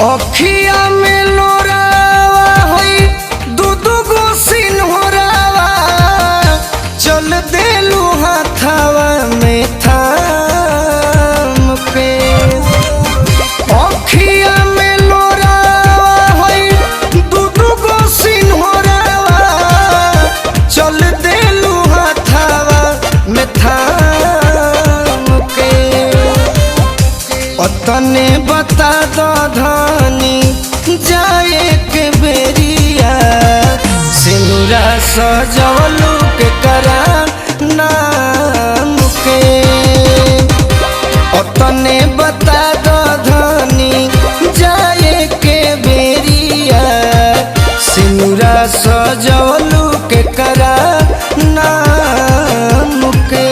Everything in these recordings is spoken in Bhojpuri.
अखिया में लोरावा होई दूधू गो सिन्होरावा चल देलू हाथावा में थाम पे। अखिया में लोरावा होई दूधू गो सिन्होरावा चल देलू हाथावा में थाम के। तने बता दो धनी जाए के बेरिया सिंदूरा सजवलू के करा नाम के। तने बता दो धनी जाए के बेरिया सिंदूरा सजवलू के करा नाम के।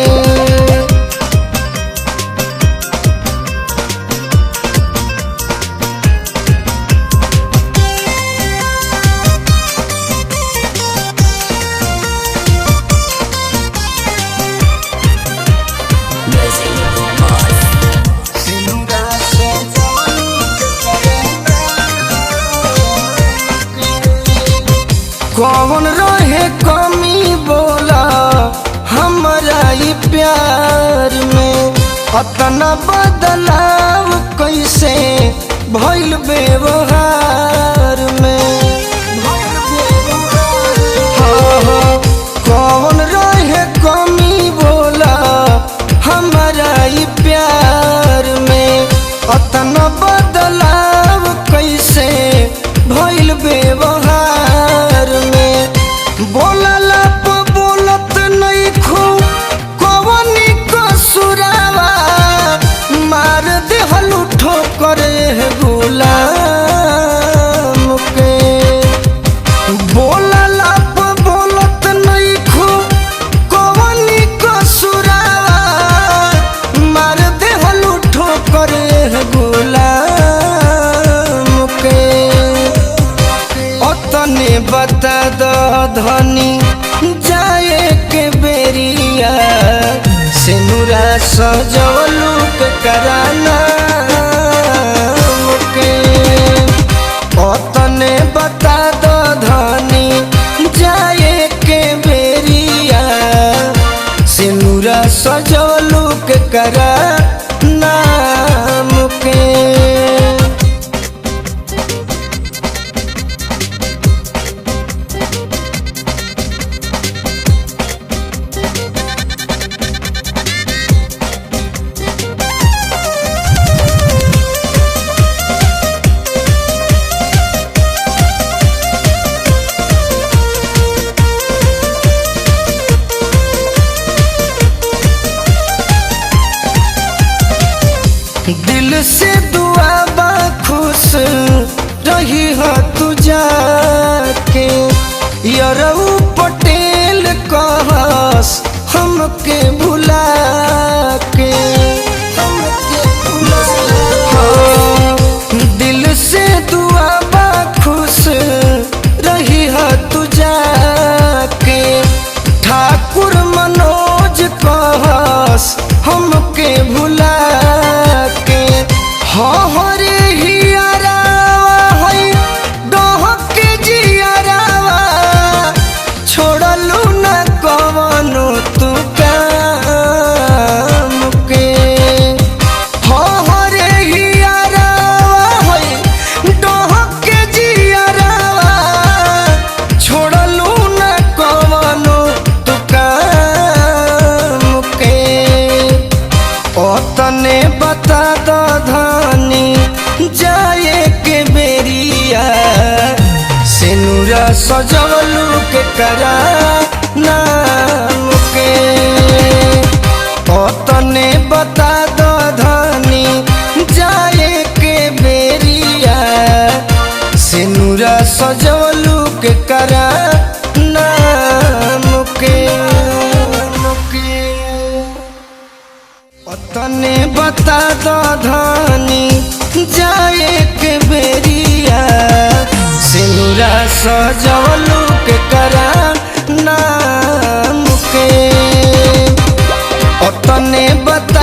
कौन रहे कमी बोला हमारा ये प्यार में अतना बदलाव कैसे भइल व्यवहार में। कौन रहे कमी बोला हमारा ये प्यार में अतना बदलाव कैसे भइल व्यवहार में। बोलला बोलत नहीं खो कवनी कसुरावा मार देहलू ठोकर गुलाम के। बोलला बोलत नहीं खो कवनी कसुरावा मार देहलू ठोकर गुलाम के। तने बता दो धनी जाए के बेरिया सिंदूरा सजवलू के कराना के। तने बता दो धनी जाए के बेरिया सिंदूरा सजवलू के कराना के। दिल से दुआ बा खुश रही हो तू जाके यरऊ पटेल कहस हमके भुला के। दिल से दुआ बा खुश रही हो तू जाके ठाकुर मनोज कहस हमके भुला के। हरे हियरावा है डहके जियरावा छोड़लू न कवनो तू काम के। हरे हियरावा है डहके जियरावा छोड़लू न कवनो तू काम के। तने बता दो धनी जाए के बेरिया सिंदूरा सजवलू के करा नाम के। तने बता दो धनी जाए के बेरिया सिंदूरा सजवलू के करा नाम के तने बता दो धनी जाए के बेरिया सिनुरा सजवलू के करा नाम के तने बता